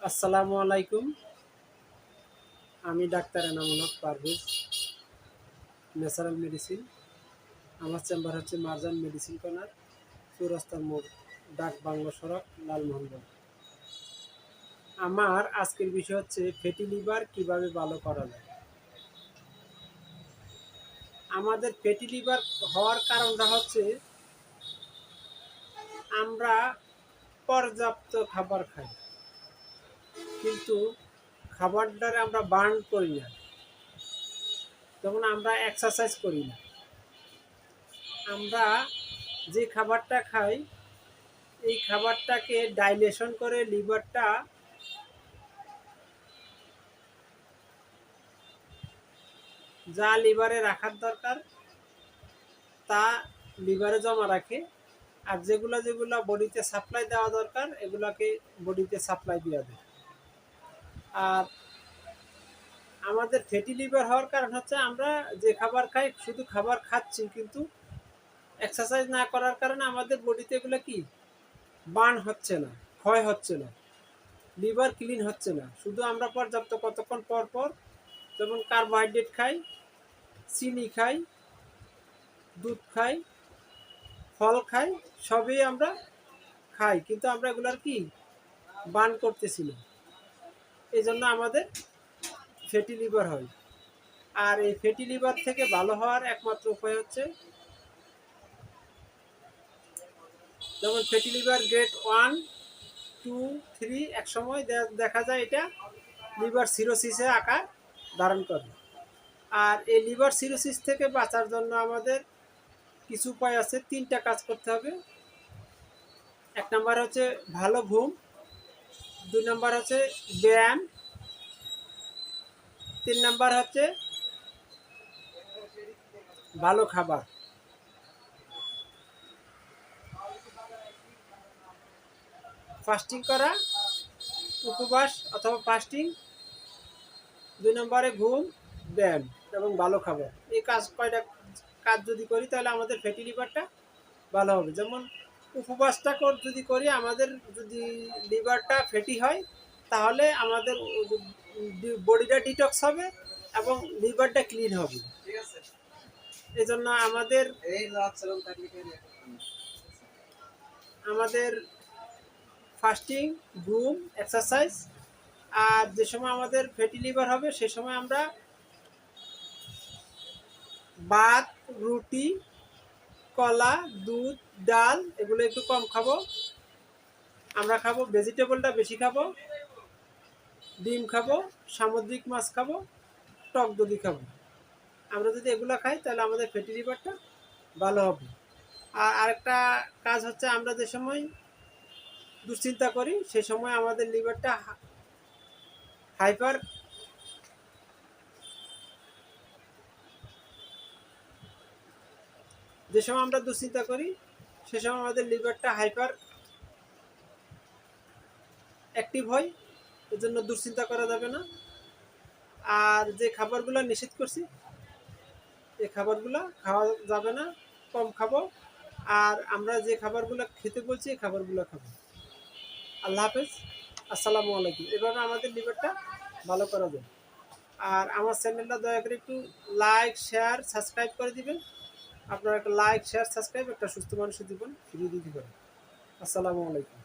আসসালামু আলাইকুম। আমি doctor Enamul Haque Parvez, natural medicine. আমার চেম্বার হচ্ছে মারজান মেডিসিন কর্নার, চৌরাস্তার মোড়, ডাক বাংলো সড়ক, লালমোহনগঞ্জ। আমার আজকের বিষয় হচ্ছে ফ্যাটি লিভার কিভাবে ভালো করা যায়। আমাদের ফ্যাটি লিভার হওয়ার কারণটা হচ্ছে আমরা পর্যাপ্ত খাবার খাই, কিন্তু খাবারটারে আমরা বার্ন করি না। যেমন আমরা এক্সারসাইজ করি না। আমরা যে খাবারটা খাই এই খাবারটাকে ডাইলেশন করে লিভারটা যা লিভারে রাখার দরকার তা লিভারে জমা রাখে, আর যেগুলো যেগুলো বডিতে সাপ্লাই দেওয়া দরকার এগুলাকে বডিতে সাপ্লাই দেওয়া দেয়। আর আমাদের ফ্যাটি লিভার হওয়ার কারণ হচ্ছে আমরা যে খাবার খাই শুধু খাবার খাচ্ছি, কিন্তু এক্সারসাইজ না করার কারণে আমাদের বডিতে এগুলো কি বার্ন হচ্ছে না, ক্ষয় হচ্ছে না, লিভার ক্লিন হচ্ছে না। শুধু আমরা পর্যাপ্ত কতক্ষণ পর পর যেমন কার্বোহাইড্রেট খাই, চিনি খাই, দুধ খাই, ফল খাই, সবই আমরা খাই, কিন্তু আমরা এগুলার কি বার্ন করতেছি না। এই জন্য আমাদের ফ্যাটি লিভার হয়। আর এই ফ্যাটি লিভার থেকে ভালো হওয়ার একমাত্র উপায় হচ্ছে, যেমন ফ্যাটি লিভার গ্রেড 1, 2, 3 এক সময় দেখা যায় এটা লিভার সিরোসিসে আকার ধারণ করে। আর এই লিভার সিরোসিস থেকে বাঁচার জন্য আমাদের কিছু উপায় আছে। 3টা কাজ করতে হবে। 1 নাম্বার হচ্ছে ভালো ঘুম, 2 নাম্বার হচ্ছে ব্যায়াম, 3 নাম্বার হচ্ছে ভালো খাবার। ফাস্টিং করা, উপবাস অথবা ফাস্টিং, 2 নম্বরে ঘুম, ব্যায়াম এবং ভালো খাবার। এই কয়টা কাজ যদি করি তাহলে আমাদের ফ্যাটি লিভারটা ভালো হবে। যেমন উপবাসটা যদি করি, আমাদের যদি লিভারটা ফ্যাটি হয় তাহলে আমাদের বডিটা ডিটক্স হবে এবং লিভারটা ক্লিন হবে। এই জন্য আমাদের ফাস্টিং, ঘুম, এক্সারসাইজ, আর যে সময় আমাদের ফ্যাটি লিভার হবে সে সময় আমরা ভাত, রুটি, কলা, দুধ, ডাল এগুলো একটু কম খাবো। আমরা খাবো ভেজিটেবলটা বেশি খাবো, ডিম খাবো, সামুদ্রিক মাছ খাবো, টক দধি খাবো। আমরা যদি এগুলো খাই তাহলে আমাদের ফ্যাটি লিভারটা ভালো হবে। আর আরেকটা কাজ হচ্ছে, আমরা যে সময় দুশ্চিন্তা করি সে সময় আমাদের লিভারটা হাইপার যে সময় আমরা দুশ্চিন্তা করি সে সময় আমাদের লিভারটা হাইপার অ্যাক্টিভ হয়। এর জন্য দুশ্চিন্তা করা যাবে না। আর যে খাবারগুলো নিষেধ করছি এই খাবারগুলো খাওয়া যাবে না, কম খাবো। আর আমরা যে খাবারগুলো খেতে বলছি এই খাবারগুলো খাবো। আল্লাহ হাফেজ, আসসালামু আলাইকুম। এভাবে আমাদের লিভারটা ভালো করা যায়। আর আমার চ্যানেলটা দয়া করে একটু লাইক, শেয়ার, সাবস্ক্রাইব করে দিবেন। আপনারা একটা লাইক, শেয়ার, সাবস্ক্রাইব একটা সুস্থ মানুষের জীবন ফিরিয়ে দিতে পারেন। আসসালামু আলাইকুম।